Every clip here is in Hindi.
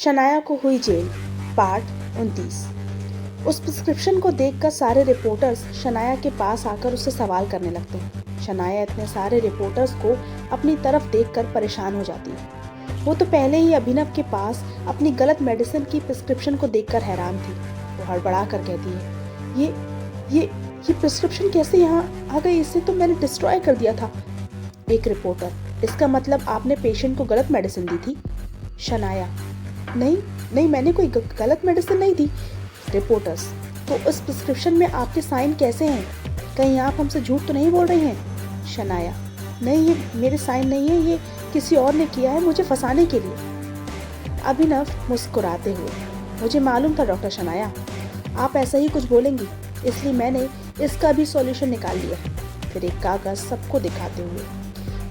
शनाया को हुई जेल, पार्ट 29। उस प्रिस्क्रिप्शन को देखकर सारे रिपोर्टर्स शनाया के पास आकर उससे सवाल करने लगते हैं। शनाया इतने सारे रिपोर्टर्स को अपनी तरफ देखकर परेशान हो जाती है। वो तो पहले ही अभिनव के पास अपनी गलत मेडिसिन की प्रिस्क्रिप्शन को देखकर हैरान थी। वो हड़बड़ा कर कहती है, ये प्रिस्क्रिप्शन कैसे यहाँ आ गई? इसे तो मैंने डिस्ट्रॉय कर दिया था। एक रिपोर्टर, इसका मतलब आपने पेशेंट को गलत मेडिसिन दी थी? शनाया, नहीं, मैंने कोई गलत मेडिसिन नहीं दी। रिपोर्टर्स, तो उस प्रिस्क्रिप्शन में आपके साइन कैसे हैं? कहीं आप हमसे झूठ तो नहीं बोल रही हैं? शनाया, नहीं, ये मेरे साइन नहीं है, ये किसी और ने किया है मुझे फंसाने के लिए। अभिनव मुस्कुराते हुए, मुझे मालूम था डॉक्टर शनाया, आप ऐसा ही कुछ बोलेंगी, इसलिए मैंने इसका भी सॉल्यूशन निकाल लिया। फिर एक कागज सबको दिखाते हुए,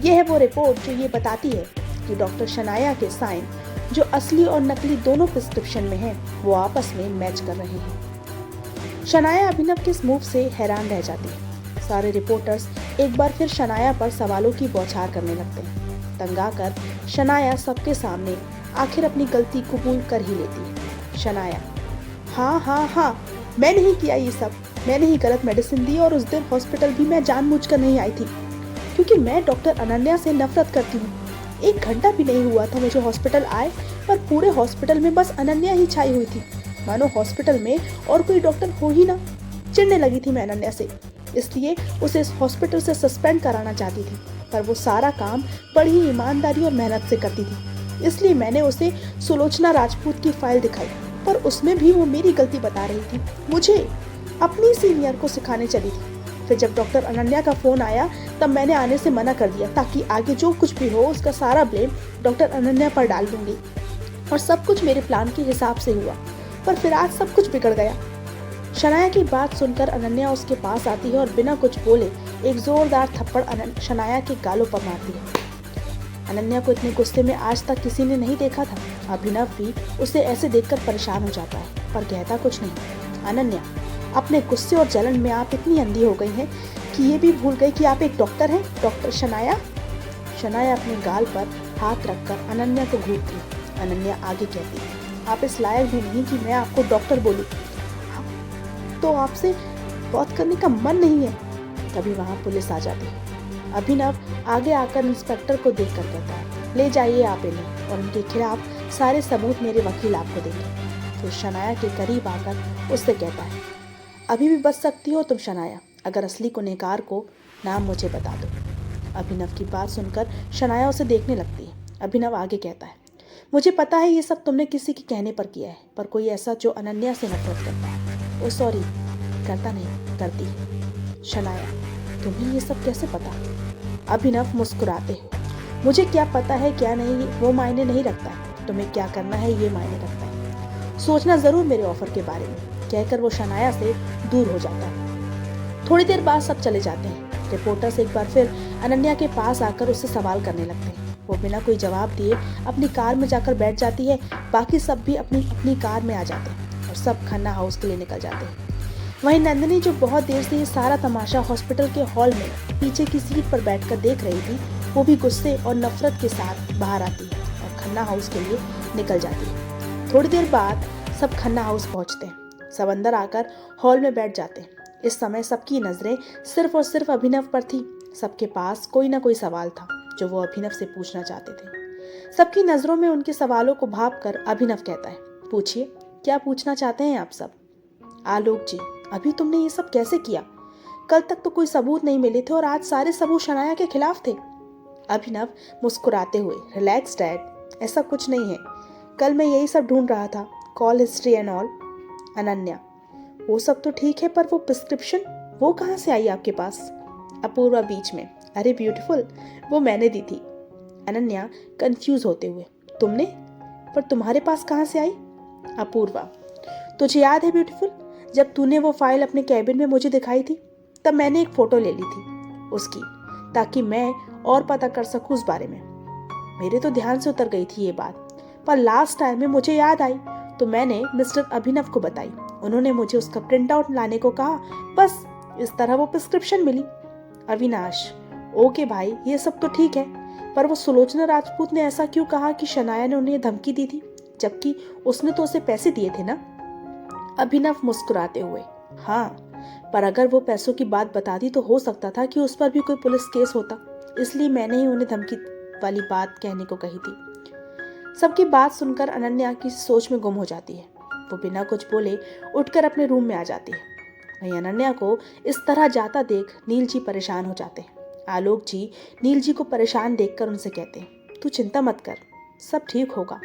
यह है वो रिपोर्ट जो ये बताती है कि डॉक्टर शनाया के साइन जो असली और नकली दोनों प्रिस्क्रिप्शन में हैं, वो आपस में मैच कर रहे हैं। शनाया अभिनव के इस मूव से हैरान रह जाती है। सारे रिपोर्टर्स एक बार फिर शनाया पर सवालों की बौछार करने लगते हैं। तंगाकर शनाया सबके सामने आखिर अपनी गलती कबूल कर ही लेती है। शनाया, हाँ, मैंने ही किया ये सब, मैंने ही गलत मेडिसिन दी और उस दिन हॉस्पिटल भी मैं जानबूझकर नहीं आई थी, क्योंकि मैं डॉक्टर अनन्या से नफरत करती हूँ। 1 घंटा भी नहीं हुआ था मुझे हॉस्पिटल आए, पर पूरे हॉस्पिटल में बस अनन्या ही छाई हुई थी, मानो हॉस्पिटल में और कोई डॉक्टर हो ही ना। चिढ़ने लगी थी मैं अनन्या से, इसलिए उसे इस हॉस्पिटल से सस्पेंड कराना चाहती थी, पर वो सारा काम बड़ी ही ईमानदारी और मेहनत से करती थी। इसलिए मैंने उसे सुलोचना राजपूत की फाइल दिखाई, पर उसमें भी वो मेरी गलती बता रही थी, मुझे अपनी सीनियर को सिखाने चली थी। फिर जब डॉक्टर अनन्या का फोन आया तब मैंने आने से मना कर दिया, ताकि आगे जो कुछ भी हो उसका सारा ब्लेम डॉक्टर अनन्या पर डाल दूंगी। और सब कुछ मेरे प्लान के हिसाब से हुआ, पर फिर आज सब कुछ बिगड़ गया। शनाया की बात सुनकर अनन्या उसके पास आती है और बिना कुछ बोले एक जोरदार थप्पड़ शनाया के गालों पर मारती है। अनन्या को इतने गुस्से में आज तक किसी ने नहीं देखा था। अभिनव भी उसे ऐसे देखकर परेशान हो जाता है, पर कहता कुछ नहीं। अनन्या, अपने गुस्से और जलन में आप इतनी अंधी हो गई हैं कि ये भी भूल गई कि आप एक डॉक्टर हैं, डॉक्टर शनाया। शनाया अपने गाल पर हाथ रखकर अनन्या को घूरती है। अनन्या आगे कहती है, आप इस लायक भी नहीं कि मैं आपको डॉक्टर बोलूं, तो आपसे बात करने का मन नहीं है। तभी वहाँ पुलिस आ जाती है। अभिनव आगे आकर इंस्पेक्टर को देखकर कहता है, ले जाइए आप इन्हें, और उनके खिलाफ सारे सबूत मेरे वकील आपको देंगे। फिर शनाया के करीब आकर उससे कहता है, अभी भी बच सकती हो तुम शनाया, अगर असली गुनहगार को नाम मुझे बता दो। अभिनव की बात सुनकर शनाया उसे देखने लगती है। अभिनव आगे कहता है, मुझे पता है ये सब तुमने किसी के कहने पर किया है, पर कोई ऐसा जो अनन्या से नफरत करता है। ओ सॉरी, करता नहीं, करती है। शनाया, तुम्हें ये सब कैसे पता? अभिनव मुस्कुराते हो, मुझे क्या पता है क्या नहीं वो मायने नहीं रखता है, तुम्हें क्या करना है ये मायने रखता है। सोचना जरूर मेरे ऑफर के बारे में, कहकर वो शनाया से दूर हो जाता है। थोड़ी देर बाद सब चले जाते हैं। रिपोर्टर्स एक बार फिर अनन्या के पास आकर उससे सवाल करने लगते हैं। वो बिना कोई जवाब दिए अपनी कार में जाकर बैठ जाती है। बाकी सब भी अपनी अपनी कार में आ जाते हैं और सब खन्ना हाउस के लिए निकल जाते हैं। वहीं नंदिनी, जो बहुत देर से ये सारा तमाशा हॉस्पिटल के हॉल में पीछे की सीट पर बैठकर देख रही थी, वो भी गुस्से और नफरत के साथ बाहर आती है और खन्ना हाउस के लिए निकल जाती है। थोड़ी देर बाद सब खन्ना हाउस पहुंचते हैं। सब अंदर आकर हॉल में बैठ जाते हैं। इस समय सबकी नजरें सिर्फ और सिर्फ अभिनव पर थी। सबके पास कोई ना कोई सवाल था जो वो अभिनव से पूछना चाहते थे। सबकी नजरों में उनके सवालों को भांपकर अभिनव कहता है, पूछिए, क्या पूछना चाहते हैं आप सब? आलोक जी, अभी तुमने ये सब कैसे किया? कल तक तो कोई सबूत नहीं मिले थे और आज सारे सबूत शनाया के खिलाफ थे। अभिनव मुस्कुराते हुए, रिलैक्स डैड, ऐसा कुछ नहीं है, कल मैं यही सब ढूंढ रहा था, call history and all. Ananya, वो सब तो ठीक है, पर वो प्रिस्क्रिप्शन वो कहाँ से आई आपके पास? अपूर्वा बीच में, अरे ब्यूटीफुल, वो मैंने दी थी। अनन्या कंफ्यूज होते हुए, तुमने? पर तुम्हारे पास कहाँ से आई? अपूर्वा, तुझे याद है ब्यूटीफुल, जब तूने वो फाइल अपने कैबिन में मुझे दिखाई थी, तब मैंने एक फोटो ले ली थी उसकी, ताकि मैं और पता कर सकूं उस बारे में। मेरे तो ध्यान से उतर गई थी ये बात, पर लास्ट टाइम में मुझे याद आई तो मैंने मिस्टर अभिनव को बताई। उन्होंने मुझे उसका प्रिंट आउट लाने को कहा, बस इस तरह वो प्रिस्क्रिप्शन मिली। अविनाश, ओके भाई, ये सब तो ठीक है, पर वो सुलोचना राजपूत ने ऐसा क्यों कहा कि शनाया ने उन्हें धमकी दी थी? जबकि उसने तो उसे पैसे दिए थे ना। अभिनव मुस्कुराते हुए, हाँ, पर अगर वो पैसों की बात बताती तो हो सकता था कि उस पर भी कोई पुलिस केस होता, इसलिए मैंने ही उन्हें धमकी वाली बात कहने को कही थी। सबकी बात सुनकर अनन्या की सोच में गुम हो जाती है। वो बिना कुछ बोले उठकर अपने रूम में आ जाती है। वहीं अनन्या को इस तरह जाता देख नील जी परेशान हो जाते हैं। आलोक जी नील जी को परेशान देखकर उनसे कहते हैं, तू चिंता मत कर, सब ठीक होगा,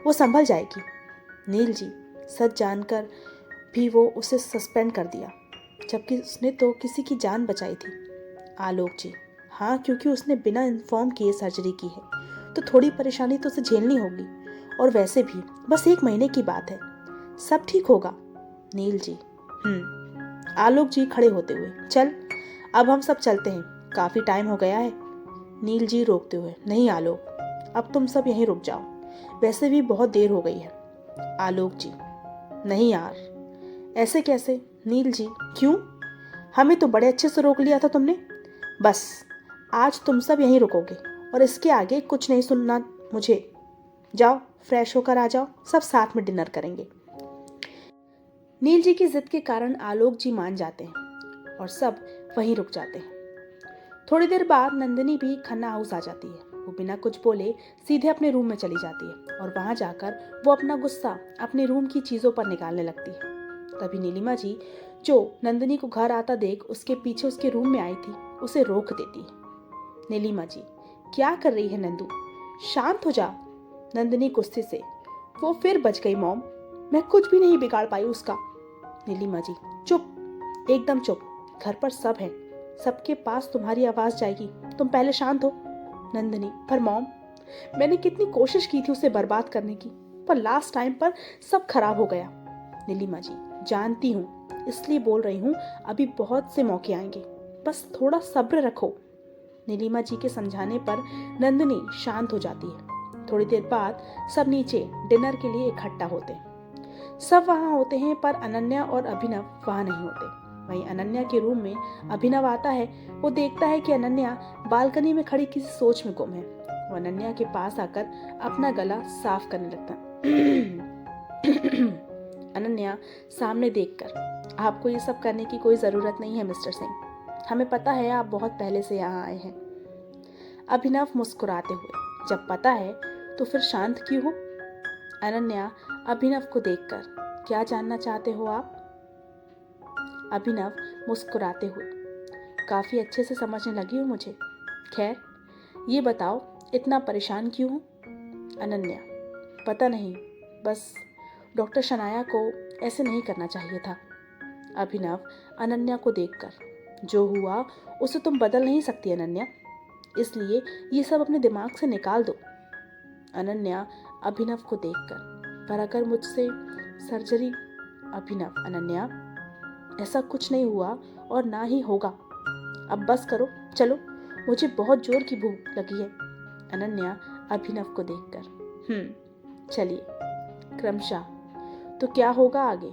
वो संभल जाएगी। नील जी, सच जानकर भी वो उसे सस्पेंड कर दिया, जबकि उसने तो किसी की जान बचाई थी। आलोक जी, हाँ, क्योंकि उसने बिना इन्फॉर्म किए सर्जरी की है, तो थोड़ी परेशानी तो उसे झेलनी होगी, और वैसे भी बस 1 महीने की बात है, सब ठीक होगा। नील जी, आलोक जी खड़े होते हुए, चल अब हम सब चलते हैं, काफी टाइम हो गया है। नील जी रोकते हुए, नहीं आलोक, अब तुम सब यहीं रुक जाओ, वैसे भी बहुत देर हो गई है। आलोक जी, नहीं यार, ऐसे कैसे? नील जी, क्यों? हमें तो बड़े अच्छे से रोक लिया था तुमने। बस आज तुम सब यहीं रुकोगे और इसके आगे कुछ नहीं सुनना मुझे। जाओ फ्रेश होकर आ जाओ, सब साथ में डिनर करेंगे। नील जी की जिद के कारण आलोक जी मान जाते हैं और सब वहीं रुक जाते हैं। थोड़ी देर बाद नंदिनी भी खन्ना हाउस आ जाती है। वो बिना कुछ बोले सीधे अपने रूम में चली जाती है और वहां जाकर वो अपना गुस्सा अपने रूम की चीजों पर निकालने लगती है। तभी नीलिमा जी, जो नंदिनी को घर आता देख उसके पीछे उसके रूम में आई थी, उसे रोक देती है। नीलिमा जी, क्या कर रही है नंदू, शांत हो जा। नंदिनी गुस्से से, वो फिर बच गई मॉम, मैं कुछ भी नहीं बिगाड़ पाई उसका। नीलिमा जी, चुप, एकदम चुप, घर पर सब है, सबके पास तुम्हारी आवाज जाएगी, तुम पहले शांत हो। नंदिनी, पर मॉम, मैंने कितनी कोशिश की थी उसे बर्बाद करने की, पर लास्ट टाइम पर सब खराब हो गया। नीलिमा जी, जानती हूँ, इसलिए बोल रही हूँ, अभी बहुत से मौके आएंगे, बस थोड़ा सब्र रखो। नीलिमा जी के समझाने पर नंदिनी शांत हो जाती है। थोड़ी देर बाद सब नीचे डिनर के लिए इकट्ठा होते हैं। सब वहां होते हैं पर अनन्या और अभिनव वहां नहीं होते। वहीं अनन्या के रूम में अभिनव आता है। वो देखता है कि अनन्या बालकनी में खड़ी किसी सोच में गुम है। वो अनन्या के पास आकर अपना गला साफ करने लगता है। अनन्या सामने देखकर, आपको ये सब करने की कोई जरूरत नहीं है मिस्टर सिंह, हमें पता है आप बहुत पहले से यहाँ आए हैं। अभिनव मुस्कुराते हुए, जब पता है तो फिर शांत क्यों हो? अनन्या अभिनव को देखकर, क्या जानना चाहते हो आप? अभिनव मुस्कुराते हुए, काफी अच्छे से समझने लगी हो मुझे। खैर ये बताओ, इतना परेशान क्यों हो? अनन्या, पता नहीं, बस डॉक्टर शनाया को ऐसे नहीं करना चाहिए था। अभिनव अनन्या को देखकर, जो हुआ उसे तुम बदल नहीं सकती अनन्या, इसलिए ये सब अपने दिमाग से निकाल दो। अनन्या अभिनव को देखकर, पर अगर मुझसे सर्जरी? अभिनव, अनन्या, ऐसा कुछ नहीं हुआ और ना ही होगा, अब बस करो, चलो, मुझे बहुत जोर की भूख लगी है। अनन्या अभिनव को देखकर, चलिए क्रमशः, तो क्या होगा आगे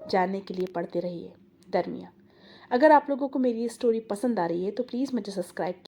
जानने के लिए पढ़ते रहिए दरमिया। अगर आप लोगों को मेरी स्टोरी पसंद आ रही है तो प्लीज़ मुझे सब्सक्राइब